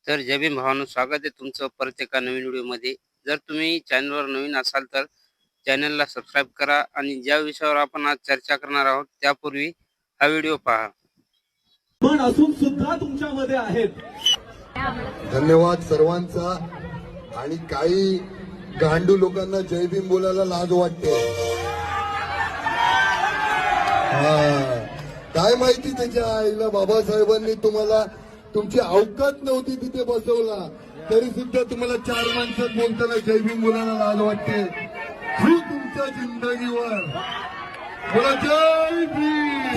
तर जय भीम भावांनो, स्वागत आहे तुमचं परत एका नवीन व्हिडिओमध्ये. जर तुम्ही चॅनलवर नवीन असाल तर चॅनलला सबस्क्राईब करा आणि ज्या विषयावर आपण आज चर्चा करणार आहोत त्यापूर्वी हा व्हिडिओ पहा. पण असून सुद्धा तुमच्यामध्ये आहेत. धन्यवाद सर्वांचा. आणि काही गांडू लोकांना जय भीम बोलायला लाज वाटते. काय माहिती त्याच्या आईला बाबासाहेबांनी तुम्हाला तुमची अवकात नव्हती तिथे बसवला तरी सुद्धा तुम्हाला चार माणसात बोलताना जय भीम बोलायला लाज वाटते. तू तुमच्या जिंदगीवर बोला जय भीम.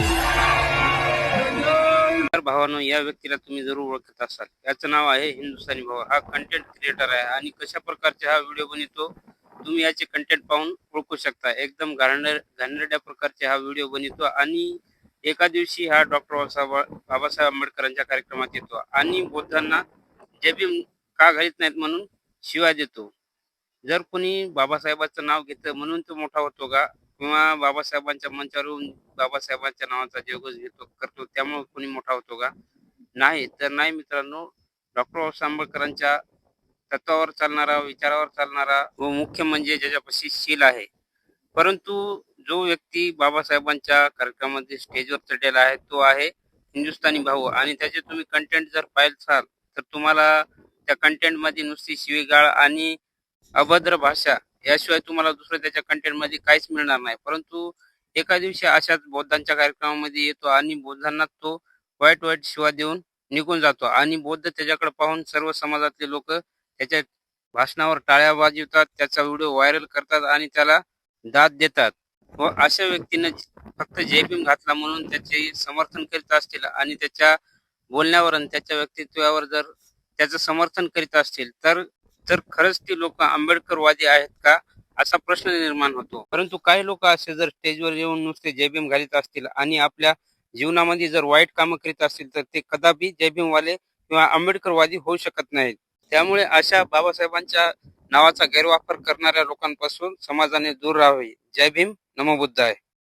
तर भावांनो, या व्यक्तीला तुम्ही जरूर ओळखत असाल. याचं नाव आहे हिंदुस्थानी भाऊ. हा कंटेंट क्रिएटर आहे आणि कशा प्रकारचे हा व्हिडिओ बनवतो तुम्ही याचे कंटेंट पाहून ओळखू शकता. एकदम घाणेरड्या प्रकारचे हा व्हिडिओ बनवतो आणि एका दिवशी हा डॉक्टर बाबासाहेब आंबेडकरांच्या कार्यक्रमात येतो आणि बौद्धांना जय भीम का घालीत नाहीत म्हणून शिवाय देतो. जर कोणी बाबासाहेबांचं नाव घेतं म्हणून तो मोठा होतो का, किंवा बाबासाहेबांच्या मंचावर येऊन बाबासाहेबांच्या नावाचा जयघोष करतो त्यामुळे कोणी मोठा होतो का? नाही. तर नाही मित्रांनो, डॉक्टर बाबासाहेब आंबेडकरांच्या तत्वावर चालणारा, विचारावर चालणारा व मुख्य म्हणजे ज्याच्यापाशी शील आहे. परंतु जो व्यक्ती बाबासाहेबांच्या कार्यक्रमामध्ये स्टेजवर चढलेला आहे तो आहे हिंदुस्थानी भाऊ. आणि त्याचे तुम्ही कंटेंट जर पाहिलाल तर तुम्हाला त्या कंटेंट मध्ये नुसती शिवीगाळ आणि अभद्र भाषा याशिवाय तुम्हाला दुसरं त्याच्या कंटेंट मध्ये काहीच मिळणार नाही. परंतु एका दिवशी अशाच बौद्धांच्या कार्यक्रमामध्ये येतो आणि बौद्धांना तो वाईट वाईट शिवा देऊन निघून जातो आणि बौद्ध त्याच्याकडे पाहून सर्व समाजातले लोक त्याच्या भाषणावर टाळ्या वाजवतात, त्याचा व्हिडिओ व्हायरल करतात आणि त्याला दाद देतात. व अशा व्यक्तीने फक्त जय भीम घातला म्हणून त्याचे समर्थन करीत असतील आणि त्याच्या बोलण्यावर आणि त्याच्या व्यक्तित्वावर जर त्याचं समर्थन करीत असतील तर तर खरंच ती लोक आंबेडकरवादी आहेत का, असा प्रश्न निर्माण होतो. परंतु काही लोक असे जर स्टेजवर येऊन नुसते जय भीम घालीत असतील आणि आपल्या जीवनामध्ये जर वाईट कामं करीत असतील तर ते कदापि जय भीमवाले किंवा आंबेडकरवादी होऊ शकत नाहीत. त्यामुळे अशा बाबासाहेबांच्या नावाचा गैरवापर करणाऱ्या लोकांपासून समाजाने दूर राहावे. जय भीम, नमो बुद्धाय.